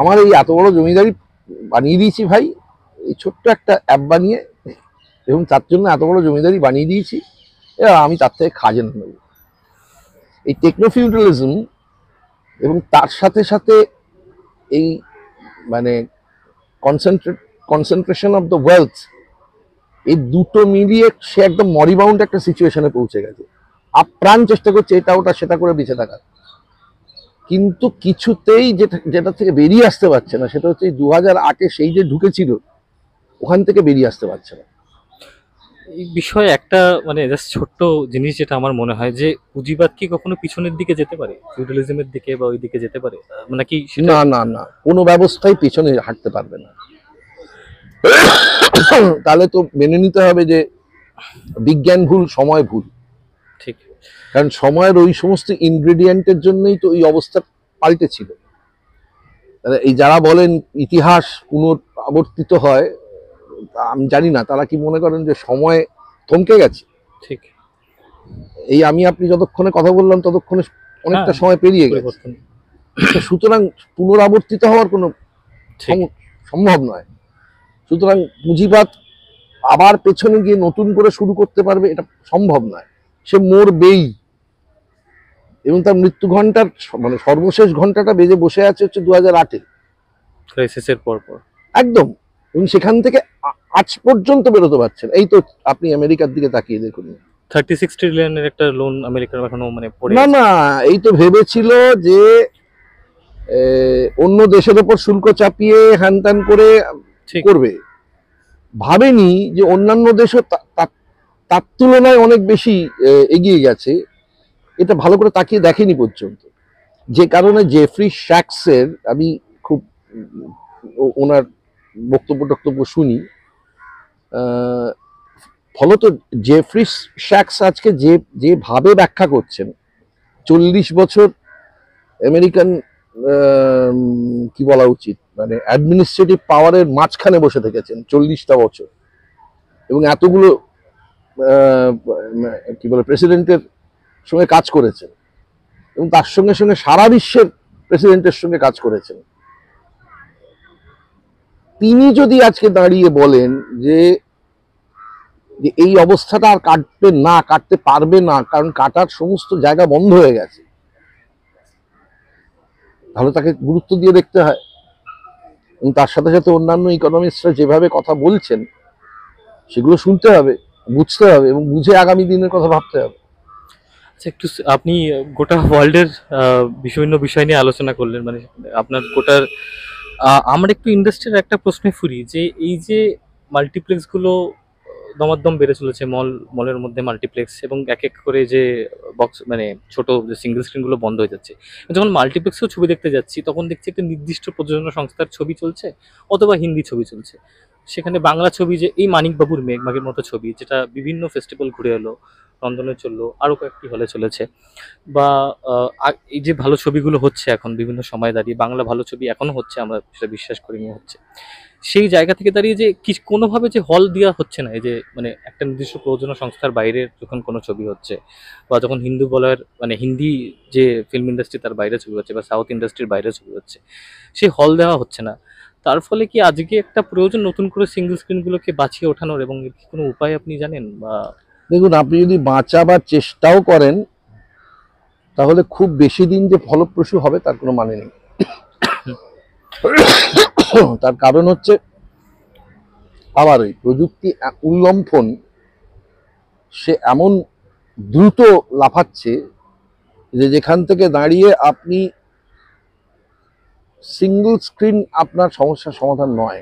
আমার এই এত বড় জমিদারি বানিয়ে দিয়েছি ভাই, এই ছোট্ট একটা অ্যাপ বানিয়ে, এবং তার জন্য এত বড় জমিদারি বানিয়ে দিয়েছি, এবার আমি তার থেকে খাজনা নেব। এই টেকনো ফিউডালিজম এবং তার সাথে সাথে এই মানে কনসেন্ট্রেশন অফ দ্য ওয়েলথ, এই দুটো মিলিয়ে সে একদম মরিবাউন্ড একটা সিচুয়েশনে পৌঁছে গেছে। আপ্রাণ চেষ্টা করছে এটা ওটা সেটা করে বেঁচে থাকার, কিন্তু কিছুতেই যেটা থেকে বেরিয়ে আসতে পারছে না, সেটা হচ্ছে 2008-এ সেই যে ঢুকেছিল ওখান থেকে বেরিয়ে আসতে পারছে না। এই বিষয়ে একটা মানে জাস্ট ছোট্ট জিনিস যেটা আমার মনে হয় যে পুঁজিবাদ কি কখনো পিছনের দিকে যেতে পারে, ফিউডালিজমের দিকে বা ওই দিকে যেতে পারে? নাকি সেটা না না না, কোনো ব্যবস্থাই পেছনে হাঁটতে পারবে না। তাহলে তো মেনে নিতে হবে যে বিজ্ঞান ভুল, সময় ভুল। ঠিক। কারণ সময়ের ওই সমস্ত ইনগ্রেডিয়েন্টের জন্যই তো এই অবস্থা পাল্টেছিল। এই যারা বলেন ইতিহাস পুনরাবর্তিত হয়, আমি জানি না তারা কি মনে করেন যে সময় থমকে গেছে। ঠিক। এই আপনি যতক্ষণে কথা বললাম ততক্ষণে অনেকটা সময় পেরিয়ে গেছে। সুতরাং পুনরাবর্তিত হওয়ার কোনো সম্ভব নয়। সুতরাং পুঁজিবাদ আবার পেছনে গিয়ে নতুন করে শুরু করতে পারবে এটা সম্ভব নয়। সে মরবেই, এবং তার মৃত্যু ঘন্টার মানে সর্বশেষ ঘন্টাটা বেজে বসে আছে হচ্ছে 2008-এ ক্রাইসিসের পর পর একদম। এবং সেখান থেকে আজ পর্যন্ত বেরোতে পারছেন। এই তো আপনি আমেরিকার দিকে তাকিয়ে দেখুন, 36 ট্রিলিয়নের একটা লোন আমেরিকার এখনো মানে পড়ে না আছে। না, এই তো ভেবেছিল যে অন্য দেশের ওপর শুল্ক চাপিয়ে হ্যান ত্যান করে ঠিক। করবে, ভাবেনি যে অন্যান্য দেশও তার তুলনায় অনেক বেশি এগিয়ে গেছে, এটা ভালো করে তাকিয়ে দেখেনি পর্যন্ত। যে কারণে জেফ্রি শ্যাক্সের, আমি খুব ওনার বক্তব্য শুনি, ফলত জেফ্রি শ্যাক্স আজকে যেভাবে ব্যাখ্যা করছেন, 40 বছর আমেরিকান কি বলা উচিত, মানে অ্যাডমিনিস্ট্রেটিভ পাওয়ারের মাঝখানে বসে থেকেছেন 40টা বছর, এবং এতগুলো কি বলে প্রেসিডেন্টের সঙ্গে কাজ করেছেন, এবং তার সঙ্গে সঙ্গে সারা বিশ্বের প্রেসিডেন্টের সঙ্গে কাজ করেছেন। তিনি যদি আজকে দাঁড়িয়ে বলেন যে এই অবস্থাটা আর কাটতে পারবে না, কারণ কাটার সমস্ত জায়গা বন্ধ হয়ে গেছে, তাহলে তাকে গুরুত্ব দিয়ে দেখতে হয়। এবং তার সাথে সাথে অন্যান্য ইকোনমিস্টরা যেভাবে কথা বলছেন সেগুলো শুনতে হবে, বুঝতে হবে, এবং বুঝে আগামী দিনের কথা ভাবতে হবে। আচ্ছা, একটু আপনি গোটা ওয়ার্ল্ডের বিভিন্ন বিষয় নিয়ে আলোচনা করলেন, মানে আপনার গোটার আমার একটু ইন্ডাস্ট্রির একটা প্রশ্নে ফুরি, যে এই যে মাল্টিপ্লেক্সগুলো দমাদম বেড়ে চলেছে, মলের মধ্যে মাল্টিপ্লেক্স, এবং এক এক করে যে বক্স মানে ছোট যে সিঙ্গেল স্ক্রিনগুলো বন্ধ হয়ে যাচ্ছে, যখন মাল্টিপ্লেক্সেও ছবি দেখতে যাচ্ছি তখন দেখছি একটা নির্দিষ্ট প্রযোজনা সংস্থার ছবি চলছে অথবা হিন্দি ছবি চলছে, সেখানে বাংলা ছবি যে এই মানিকবাবুর মেঘের মতো ছবি, যেটা বিভিন্ন ফেস্টিভ্যাল ঘুরে এলো, লন্ডনে চললো, আরও কয়েকটি হলে চলেছে, বা এই যে ভালো ছবিগুলো হচ্ছে এখন বিভিন্ন সময় দাঁড়িয়ে, বাংলা ভালো ছবি এখনো হচ্ছে, আমরা সেটা বিশ্বাস করি নিয়ে হচ্ছে, সেই জায়গা থেকে দাঁড়িয়ে যে কোনোভাবে যে হল দেওয়া হচ্ছে না, এই যে মানে একটা নির্দিষ্ট প্রযোজনা সংস্থার বাইরে যখন কোনো ছবি হচ্ছে, বা যখন হিন্দু বলার মানে হিন্দি যে ফিল্ম ইন্ডাস্ট্রি তার বাইরে ছবি হচ্ছে, বা সাউথ ইন্ডাস্ট্রির বাইরে ছবি হচ্ছে, সেই হল দেওয়া হচ্ছে না, তার ফলে কি আজকে একটা প্রয়োজন নতুন করে সিঙ্গেল স্ক্রিনগুলোকে বাঁচিয়ে ওঠানোর, এবং এর কি কোনো উপায় আপনি জানেন? বা দেখুন, আপনি যদি বাঁচাবার চেষ্টাও করেন তাহলে খুব বেশি দিন যে ফলপ্রসূ হবে তার কোনো মানে নেই। তার কারণ হচ্ছে আবার ওই প্রযুক্তি উল্লম্ফন, সে এমন দ্রুত লাফাচ্ছে যে যেখান থেকে দাঁড়িয়ে আপনি সিঙ্গল স্ক্রিন আপনার সমস্যার সমাধান নয়।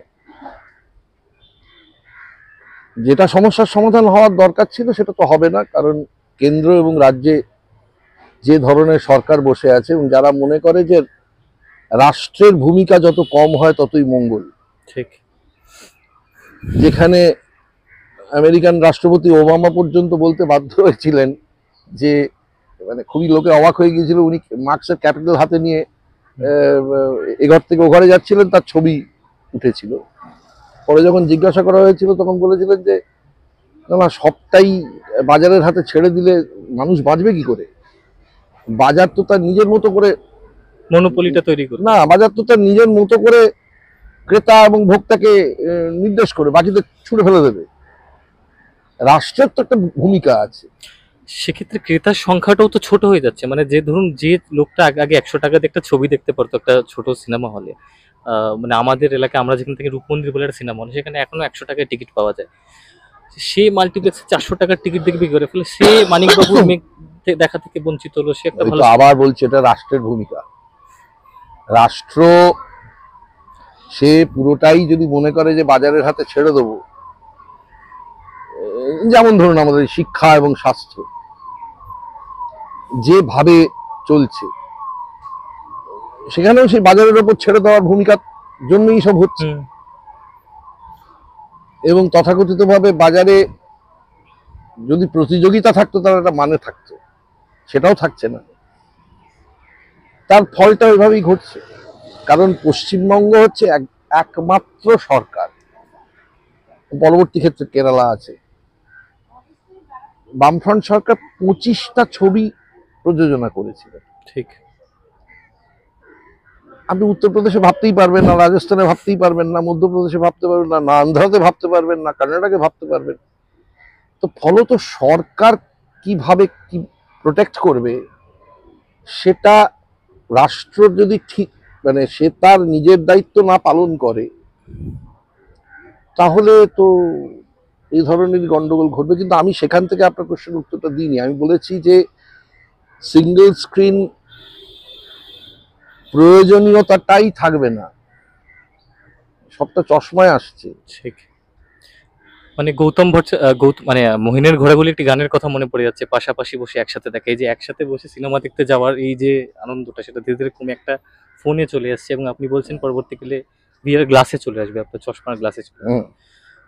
যেটা সমস্যার সমাধান হওয়ার দরকার ছিল সেটা তো হবে না, কারণ কেন্দ্র এবং রাজ্যে যে ধরনের সরকার বসে আছে, এবং যারা মনে করে যে রাষ্ট্রের ভূমিকা যত কম হয় ততই মঙ্গল, ঠিক, যেখানে আমেরিকান রাষ্ট্রপতি ওবামা পর্যন্ত বলতে বাধ্য হয়েছিলেন যে, মানে খুবই লোকে অবাক হয়ে গিয়েছিল, উনি মার্কসের ক্যাপিটাল হাতে নিয়ে এঘর থেকে ও ঘরে যাচ্ছিলেন, তার ছবি উঠেছিল। পরে যখন জিজ্ঞাসা করা হয়েছিল তখন বলেছিলেন যে না, সবটাই বাজারের হাতে ছেড়ে দিলে মানুষ বাঁচবে কি করে, বাজার তো তার নিজের মতো করে, মনোপলিটা তৈরি করে, না বাজার তো তার নিজের মতো করে ক্রেতা এবং ভোক্তাকে নির্দেশ করে বাকিদের ছুড়ে ফেলে দেবে, রাষ্ট্রের তো একটা ভূমিকা আছে। সেক্ষেত্রে ক্রেতার সংখ্যাটাও তো ছোট হয়ে যাচ্ছে, মানে যে ধরুন যে লোকটা আগে 100 টাকাতে একটা ছবি দেখতে পারতো একটা ছোট সিনেমা হলে, মানে আমাদের এলাকায় আমরা যেখান থেকে রূপমন্দির বলে একটা সিনেমা হল, সেখানে এখনো 100 টাকায় টিকিট পাওয়া যায়, সে মাল্টিপ্লেক্সে 400 টাকার টিকিট দেখবে কি করে, ফলে সে মানিকবাবুর মেঘ দেখা থেকে বঞ্চিত হলো, সে একটা ভালো। আবার বলছি, এটা রাষ্ট্রের ভূমিকা। রাষ্ট্র সে পুরোটাই যদি মনে করে যে বাজারের হাতে ছেড়ে দেবো, যেমন ধরুন আমাদের শিক্ষা এবং স্বাস্থ্য যেভাবে চলছে, সেখানেও সেই বাজারের উপর ছেড়ে দেওয়ার ভূমিকার জন্যই সব হচ্ছে, এবং তথাকথিতভাবে বাজারে যদি প্রতিযোগিতা থাকতো তার একটা মানে থাকতো, সেটাও থাকছে না, তার ফলটা ওইভাবেই ঘটছে। কারণ পশ্চিমবঙ্গ হচ্ছে একমাত্র সরকার, পরবর্তী ক্ষেত্রে কেরালা আছে, বামফ্রন্ট সরকার 25টা ছবি প্রযোজনা করেছিল। ঠিক, আপনি উত্তরপ্রদেশে ভাবতেই পারবেন না, রাজস্থানে ভাবতেই পারবেন না, মধ্যপ্রদেশে ভাবতে পারবেন না, আন্ধ্রাতে ভাবতে পারবেন না, কর্ণাটকে ভাবতে পারবেন। তো ফলত সরকার কিভাবে কি প্রোটেক্ট করবে, সেটা রাষ্ট্র যদি ঠিক মানে সে তার নিজের দায়িত্ব না পালন করে, তাহলে তো এই ধরনের গন্ডগোল ঘটবে। কিন্তু আমি সেখান থেকে আপনার প্রশ্নের উত্তরটা দিইনি। আমি বলেছি যে সিঙ্গেল স্ক্রিন প্রয়োজনীয়তাটাই থাকবে না, সবটা চশমায় আসছে। ঠিক। মানে মানে মহিনের ঘোড়া বলে একটি গানের কথা মনে পড়ে যাচ্ছে, পাশাপাশি বসে একসাথে দেখা। এই যে একসাথে বসে সিনেমা দেখতে যাওয়ার এই যে আনন্দটা, সেটা ধীরে ধীরে কমে একটা ফোনে চলে আসছে, এবং আপনি বলছেন পরবর্তীকালে ভিআর গ্লাসে চলে আসবে, আপনার চশমার গ্লাসে চলে আসবে। হুম।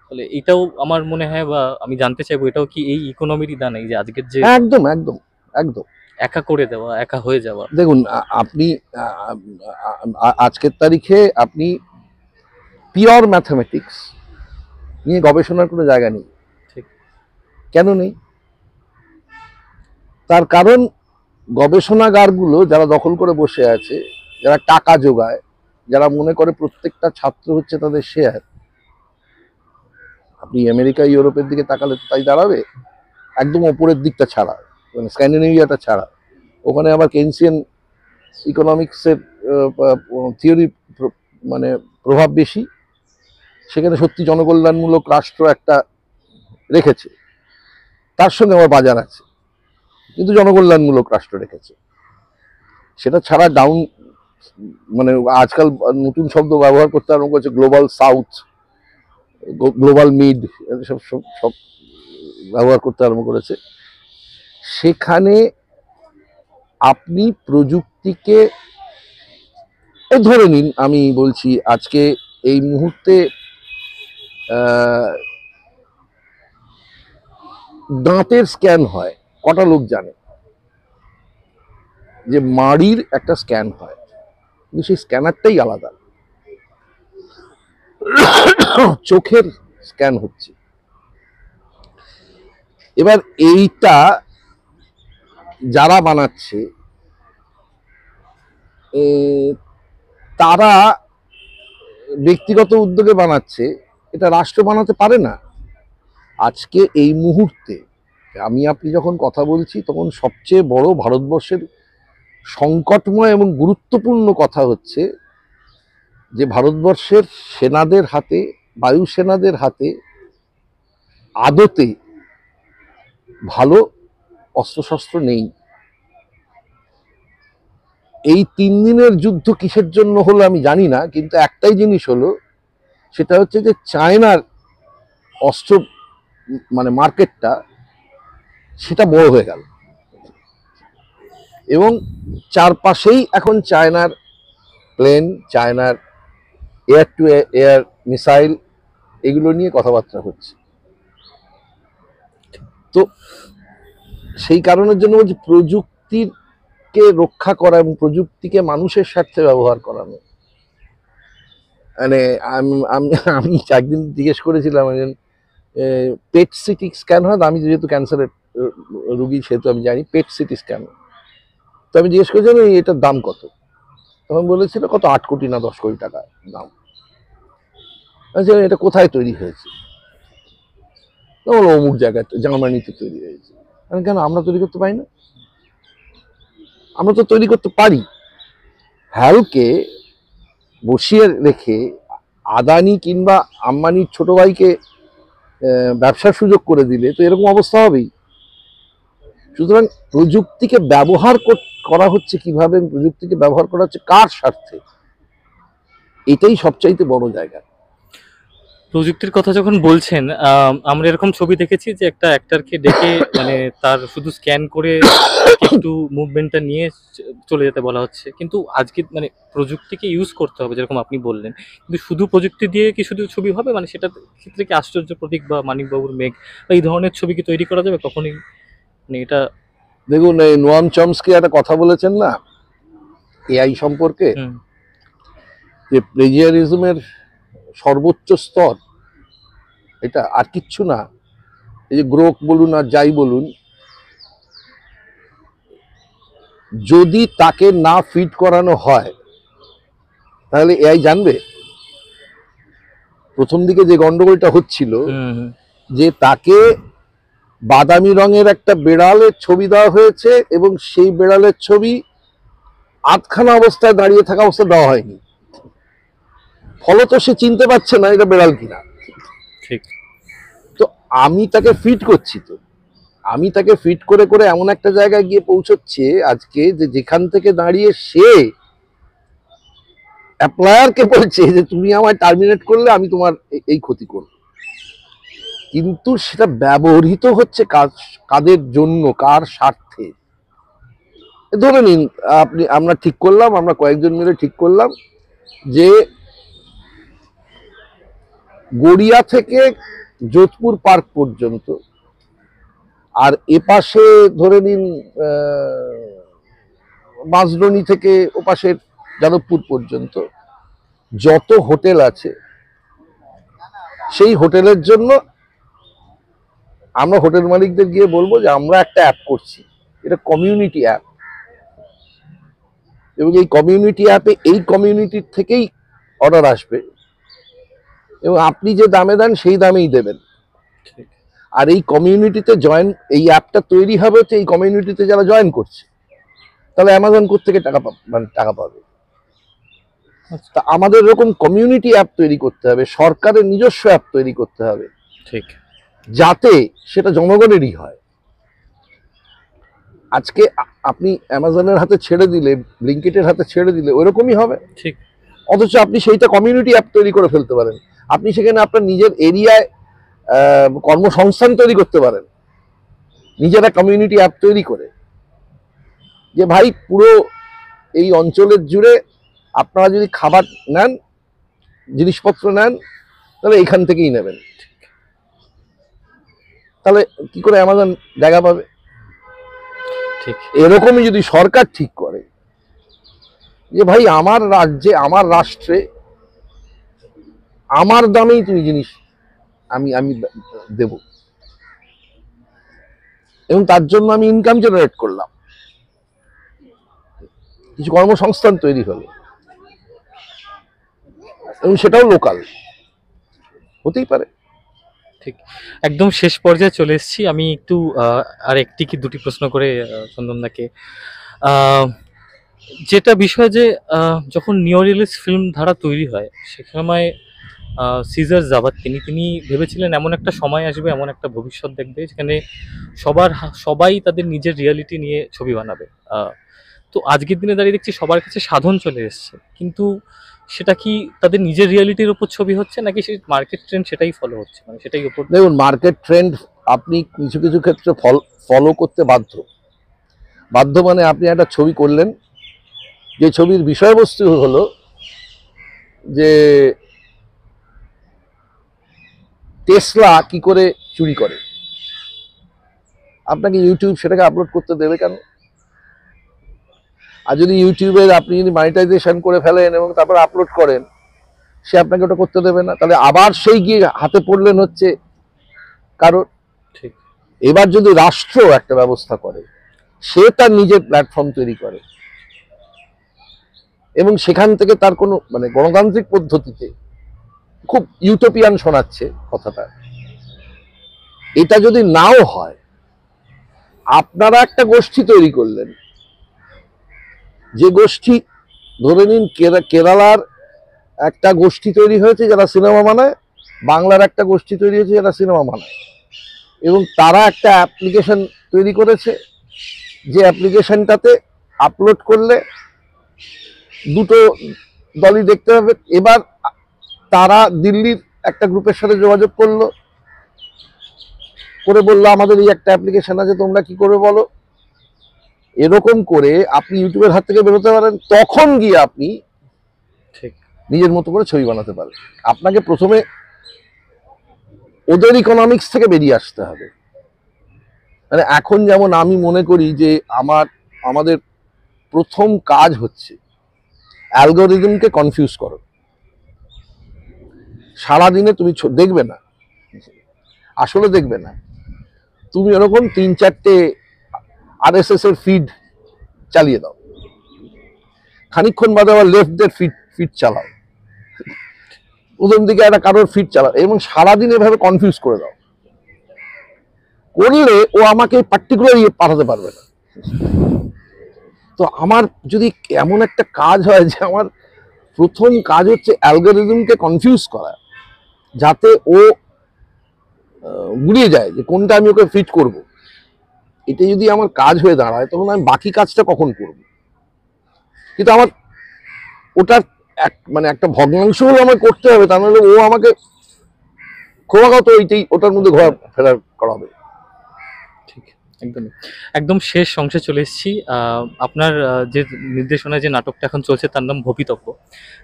তাহলে এটাও আমার মনে হয়, বা আমি জানতে চাইবো, এটাও কি এই ইকোনমিরই দান, এই যে আজকের যে একদম একদম একদম। একা করে দেওয়া, একা হয়ে যাওয়া? দেখুন, আপনি আজকের তারিখে আপনি পিওর ম্যাথমেটিক্স নিয়ে গবেষণার কোনো জায়গা নেই। ঠিক। কেন নেই? তার কারণ গবেষণাগারগুলো যারা দখল করে বসে আছে, যারা টাকা জোগায়, যারা মনে করে প্রত্যেকটা ছাত্র হচ্ছে তাদের শেয়ার, আপনি আমেরিকা ইউরোপের দিকে তাকালে তো তাই দাঁড়াবে, একদম ওপরের দিকটা ছাড়া, মানে স্ক্যান্ডিনেভিয়াটা ছাড়া। ওখানে আবার কেনসিয়ান ইকোনমিক্সের থিওরি মানে প্রভাব বেশি। সেখানে সত্যি জনকল্যাণমূলক রাষ্ট্র একটা রেখেছে, তার সঙ্গে আমার বাজার আছে, কিন্তু জনকল্যাণমূলক রাষ্ট্র রেখেছে। সেটা ছাড়া ডাউন, মানে আজকাল নতুন শব্দ ব্যবহার করতে আরম্ভ করেছে, গ্লোবাল সাউথ, গ্লোবাল মিড, সব সব সব ব্যবহার করতে আরম্ভ করেছে। সেখানে আপনি প্রযুক্তিকে, ধরে নিন আমি বলছি আজকে এই মুহূর্তে দাঁতের স্ক্যান হয়, কটা লোক জানে যে মাড়ির একটা স্ক্যান হয়, কিন্তু সেই স্ক্যানারটাই আলাদা। চোখের স্ক্যান হচ্ছে। এবার এইটা যারা বানাচ্ছে তারা ব্যক্তিগত উদ্যোগে বানাচ্ছে, এটা রাষ্ট্র বানাতে পারে না। আজকে এই মুহূর্তে আপনি যখন কথা বলছি, তখন সবচেয়ে বড় ভারতবর্ষের সংকটময় এবং গুরুত্বপূর্ণ কথা হচ্ছে যে ভারতবর্ষের সেনাদের হাতে, বায়ুসেনাদের হাতে আদতে ভালো অস্ত্রশস্ত্র নেই। এই 3 দিনের যুদ্ধ কিসের জন্য হলো আমি জানি না, কিন্তু একটাই জিনিস হলো, সেটা হচ্ছে যে চায়নার অস্ত্র মানে মার্কেটটা সেটা বড় হয়ে গেল, এবং চারপাশেই এখন চায়নার প্লেন, চায়নার এয়ার টু এয়ার মিসাইল, এগুলো নিয়ে কথাবার্তা হচ্ছে। তো সেই কারণের জন্য বলছি, প্রযুক্তিকে রক্ষা করা এবং প্রযুক্তিকে মানুষের স্বার্থে ব্যবহার করানো। মানে আমি একদিন জিজ্ঞেস করেছিলাম, পেট সিটি স্ক্যান হয়, আমি যেহেতু ক্যান্সারের রুগী সেহেতু আমি জানি পেট সিটি স্ক্যান। তো আমি জিজ্ঞেস করেছিলাম এটার দাম কত, তখন বলেছিল কত 8 কোটি না 10 কোটি টাকা দাম। আচ্ছা, এটা কোথায় তৈরি হয়েছে? অমুক জায়গায়, জার্মানিতে তৈরি হয়েছে। কেন আমরা তৈরি করতে পারি না? আমরা তো তৈরি করতে পারি। হ্যালকে বসিয়ে রেখে আদানি কিংবা আম্বানির ছোট ভাইকে ব্যবসার সুযোগ করে দিলে তো এরকম অবস্থা হবেই। সুতরাং প্রযুক্তিকে ব্যবহার করা হচ্ছে কিভাবে, প্রযুক্তিকে ব্যবহার করা হচ্ছে কার স্বার্থে, এটাই সবচাইতে বড় জায়গা। প্রযুক্তির কথা যখন বলছেন, আমরা এরকম ছবি দেখেছি যে একটা অ্যাক্টরকে ডেকে মানে তার শুধু স্ক্যান করে একটু মুভমেন্টটা নিয়ে চলে যেতে বলা হচ্ছে। কিন্তু আজকে মানে প্রযুক্তিকে ইউজ করতে হবে, যেরকম আপনি বললেন, কিন্তু শুধু প্রযুক্তি দিয়ে কি শুধু ছবি হবে? মানে সেটার ক্ষেত্রে কি আশ্চর্য প্রতীক বা মানিকবাবুর মেঘ বা এই ধরনের ছবি কি তৈরি করা যাবে কখনই? মানে এটা দেখুন, এই নোয়াম চমস্কি একটা কথা বলেছেন না এআই সম্পর্কে, যে প্লেজিয়ারিজমের সর্বোচ্চ স্তর এটা আর কিচ্ছু না। এই যে গ্রোক বলুন আর যাই বলুন, যদি তাকে না ফিট করানো হয় তাহলে এআই জানবে। প্রথম দিকে যে গন্ডগোলটা হচ্ছিল, যে তাকে বাদামি রঙের একটা বেড়ালের ছবি দেওয়া হয়েছে এবং সেই বেড়ালের ছবি আধখানা অবস্থায় দাঁড়িয়ে থাকা অবস্থায় দেওয়া হয়নি, ফলত সে চিনতে পারছে না এটা বেড়াল কিনা। ঠিক। তো আমি তাকে ফিট করছি, তো আমি তাকে ফিট করে করে এমন একটা জায়গায় গিয়ে পৌঁছচ্ছে আজকে, যে যেখান থেকে দাঁড়িয়ে সে অ্যাপ্লায়ারকে বলছে যে তুমি আমায় টার্মিনেট করলে আমি তোমার এই ক্ষতি করব, কিন্তু সেটা ব্যবহৃত হচ্ছে কাদের জন্য, কার স্বার্থে। ধরে নিন আমরা ঠিক করলাম, আমরা কয়েকজন মিলে ঠিক করলাম যে গড়িয়া থেকে যোধপুর পার্ক পর্যন্ত, আর এপাশে ধরে নিন বাঁশডনি থেকে ওপাশের যাদবপুর পর্যন্ত যত হোটেল আছে, সেই হোটেলের জন্য আমরা হোটেল মালিকদের গিয়ে বলবো যে আমরা একটা অ্যাপ করছি, এটা কমিউনিটি অ্যাপ, এবং এই কমিউনিটি অ্যাপে এই কমিউনিটির থেকেই অর্ডার আসবে, এবং আপনি যে দামে দেন সেই দামেই দেবেন। আর এই কমিউনিটিতে এই অ্যাপটা তৈরি হবে হচ্ছে এই কমিউনিটিতে যারা জয়েন করছে, তাহলে অ্যামাজন থেকে টাকা পাবে। তা আমাদের এরকম কমিউনিটি অ্যাপ তৈরি করতে হবে, সরকারের নিজস্ব অ্যাপ তৈরি করতে হবে, ঠিক, যাতে সেটা জনগণেরই হয়। আজকে আপনি অ্যামাজনের হাতে ছেড়ে দিলে, ব্লিঙ্কিটের হাতে ছেড়ে দিলে ওইরকমই হবে, ঠিক। অথচ আপনি সেইটা কমিউনিটি অ্যাপ তৈরি করে ফেলতে পারেন। আপনি সেখানে আপনার নিজের এরিয়ায় কর্মসংস্থান তৈরি করতে পারেন, নিজেরা কমিউনিটি অ্যাপ তৈরি করে, যে ভাই পুরো এই অঞ্চলের জুড়ে আপনারা যদি খাবার নেন, জিনিসপত্র নেন, তাহলে এইখান থেকেই নেবেন। তাহলে কি করে অ্যামাজন জায়গা পাবে? ঠিক, এরকমই যদি সরকার ঠিক করে যে ভাই আমার রাজ্যে, আমার রাষ্ট্রে আমার দামেই তুমি জিনিস আমি দেব, এবং তার জন্য আমি ইনকাম জেনারেট করলাম, কিছু কর্মসংস্থান তৈরি হলো, এবং সেটাও লোকাল হতেই পারে। ঠিক। একদম শেষ পর্যায়ে চলে এসেছি। আমি একটু আর একটি কি দুটি প্রশ্ন করে চন্দনদাকে, যেটা বিষয় যে যখন নিও রিলিজ ফিল্ম ধারা তৈরি হয়, সে সময় সিজার জাবাত তিনি ভেবেছিলেন এমন একটা সময় আসবে, এমন একটা ভবিষ্যৎ দেখবে যেখানে সবাই তাদের নিজের রিয়ালিটি নিয়ে ছবি বানাবে। তো আজকের দিনে দাঁড়িয়ে দেখছি সবার কাছে সাধন চলে এসছে, কিন্তু সেটা কি তাদের নিজের রিয়ালিটির উপর ছবি হচ্ছে, নাকি সেই মার্কেট ট্রেন্ড সেটাই ফলো হচ্ছে, মানে সেটাই উপর? দেখুন, মার্কেট ট্রেন্ড আপনি কিছু কিছু ক্ষেত্রে ফলো করতে বাধ্য। মানে আপনি একটা ছবি করলেন, যে ছবির বিষয়বস্তু হলো যে টেসলা কি করে চুরি করে, আপনাকে ইউটিউব সেটাকে আপলোড করতে দেবে কেন? আর যদি ইউটিউবের আপনি যদি মনিটাইজেশন করে ফেলেন এবং তারপর আপলোড করেন, সে আপনাকে ওটা করতে দেবে না, তাহলে আবার সেই গিয়ে হাতে পড়লেন হচ্ছে কারণ। ঠিক। এবার যদি রাষ্ট্র একটা ব্যবস্থা করে, সে তার নিজের প্ল্যাটফর্ম তৈরি করে, এবং সেখান থেকে তার কোনো মানে গণতান্ত্রিক পদ্ধতিতে, খুব ইউটোপিয়ান শোনাচ্ছে কথাটা, এটা যদি নাও হয়, আপনারা একটা গোষ্ঠী তৈরি করলেন, যে গোষ্ঠী ধরে নিন কেরালার একটা গোষ্ঠী তৈরি হয়েছে যারা সিনেমা বানায়, বাংলার একটা গোষ্ঠী তৈরি হয়েছে যারা সিনেমা বানায়, এবং তারা একটা অ্যাপ্লিকেশন তৈরি করেছে, যে অ্যাপ্লিকেশনটাতে আপলোড করলে দুটো দলই দেখতে হবে। এবার তারা দিল্লির একটা গ্রুপের সাথে যোগাযোগ করলো, করে বললো আমাদের এই একটা অ্যাপ্লিকেশন আছে, তোমরা কি করবে বলো। এরকম করে আপনি ইউটিউবের হাত থেকে বেরোতে পারেন, তখন গিয়ে আপনি ঠিক নিজের মতো করে ছবি বানাতে পারেন। আপনাকে প্রথমে ওদের ইকোনমিক্স থেকে বেরিয়ে আসতে হবে। মানে এখন যেমন আমি মনে করি যে আমাদের প্রথম কাজ হচ্ছে অ্যালগোরিদমকে কনফিউজ করো। সারাদিনে তুমি দেখবে না, আসলে দেখবে না, তুমি এরকম 3-4টে RSS এর ফিড চালিয়ে দাও, খানিকক্ষণ বাদে আবার লেফটদের ফিড চালাও, প্রথম দিকে একটা কারোর ফিড চালাও, এবং সারাদিন এভাবে কনফিউজ করে দাও, করলে ও আমাকে পার্টিকুলার পাঠাতে পারবে না। তো আমার যদি এমন একটা কাজ হয় যে আমার প্রথম কাজ হচ্ছে অ্যালগোরিদমকে কনফিউজ করা, যাতে ও গুলিয়ে যায় যে কোনটা আমি ওকে ফিট করব, এটা যদি আমার কাজ হয়ে দাঁড়ায়, তখন আমি বাকি কাজটা কখন করব। কিন্তু আমার ওটার মানে একটা ভগ্নাংশ হলে আমাকে করতে হবে, তা নাহলে ও আমাকে ক্রমাগত ওটার মধ্যে ঘোরা ফেরা করাবে। ঠিক, একদমই। একদম শেষ অংশে চলে এসেছি। আপনার যে নির্দেশনায় যে নাটকটা এখন চলছে তার নাম ভবিতব্য।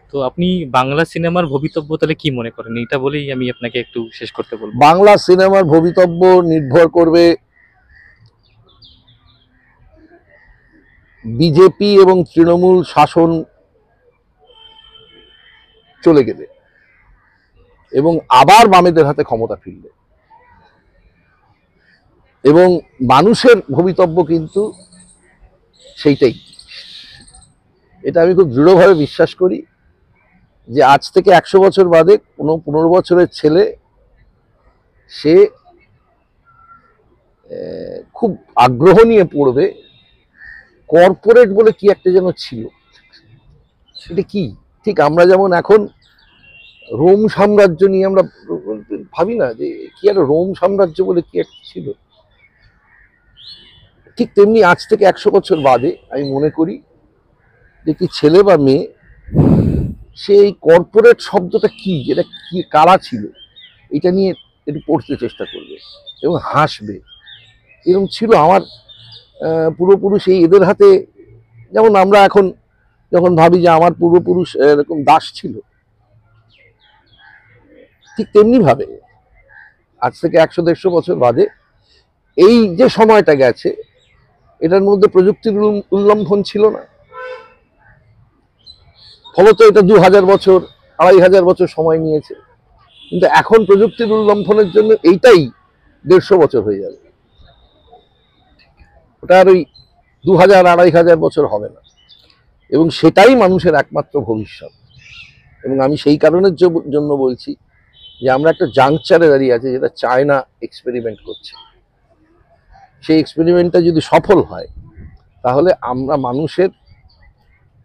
তো আপনি বাংলা সিনেমার ভবিতব্য তাহলে কি মনে করেন? এইটা বলেই আমি আপনাকে একটু শেষ করতে বলবো। বাংলা সিনেমার ভবিতব্য নির্ভর করবে বিজেপি এবং তৃণমূল শাসন চলে গেলে এবং আবার বামেদের হাতে ক্ষমতা ফিরলে। এবং মানুষের ভবিতব্য কিন্তু সেইটাই। এটা আমি খুব দৃঢ়ভাবে বিশ্বাস করি যে আজ থেকে 100 বছর বাদে কোনো 15 বছরের ছেলে সে খুব আগ্রহ নিয়ে পড়বে কর্পোরেট বলে কি একটা যেন ছিল, সেটা কি। ঠিক আমরা যেমন এখন রোম সাম্রাজ্য নিয়ে আমরা ভাবি না যে কি একটা রোম সাম্রাজ্য বলে কি একটা ছিল, ঠিক তেমনি আজ থেকে 100 বছর বাদে আমি মনে করি যে কি ছেলে বা মেয়ে সে এই কর্পোরেট শব্দটা কি, যেটা কি কারা ছিল, এটা নিয়ে একটু পড়তে চেষ্টা করবে এবং হাসবে। এরকম ছিল আমার পূর্বপুরুষ, এই এদের হাতে। যেমন আমরা এখন যখন ভাবি যে আমার পূর্বপুরুষ এরকম দাস ছিল, ঠিক তেমনি ভাবে আজ থেকে 100-150 বছর বাদে এই যে সময়টা গেছে এটার মধ্যে প্রযুক্তির উল্লঙ্ঘন ছিল না, ফলত এটা 2000 বছর 2500 বছর সময় নিয়েছে। কিন্তু এখন প্রযুক্তির উল্লঙ্ঘনের জন্য এইটাই 150 বছর হয়ে যাবে, ওটা আর ওই 2000-2500 বছর হবে না। এবং সেটাই মানুষের একমাত্র ভবিষ্যৎ। এবং আমি সেই কারণের জন্য বলছি যে আমরা একটা জাংচারে দাঁড়িয়ে আছি, যেটা চায়না এক্সপেরিমেন্ট করছে। সেই এক্সপেরিমেন্টটা যদি সফল হয় তাহলে আমরা মানুষের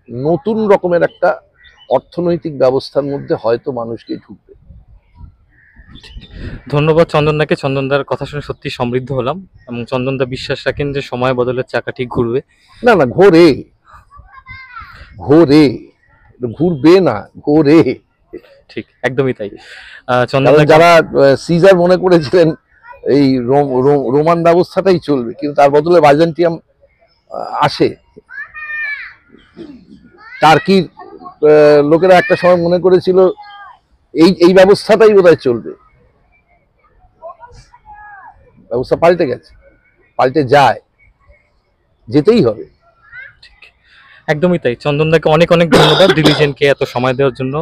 নতুন রকমের একটা অর্থনৈতিক ব্যবস্থার মধ্যে হয়তো মানুষকে ঢুকবে। ধন্যবাদ চন্দনদাকে। চন্দনদার কথা শুনে সত্যি সমৃদ্ধ হলাম এবং চন্দনদা বিশ্বাস রাখেন যে সময় বদলের চাকা ঠিক ঘুরবে। না না, ঘোরে ঘোরে, ঘুরবে না, ঘোরে। ঠিক, একদমই তাই। কারণ চন্দনদা যারা সিজার মনে করেছিলেন এই রোমান ব্যবস্থাটাই চলবে, কিন্তু তার বদলে বাইজেন্টিয়াম আসে। টার্কির লোকেরা একটা সময় মনে করেছিল এই এই ব্যবস্থাটাই বোধহয় চলবে। ব্যবস্থা পাল্টে গেছে, পাল্টে যায়, যেতেই হবে। একদমই তাই। চন্দনদাকে অনেক অনেক ধন্যবাদ ডিলিজেন্টকে এত সময় দেওয়ার জন্য।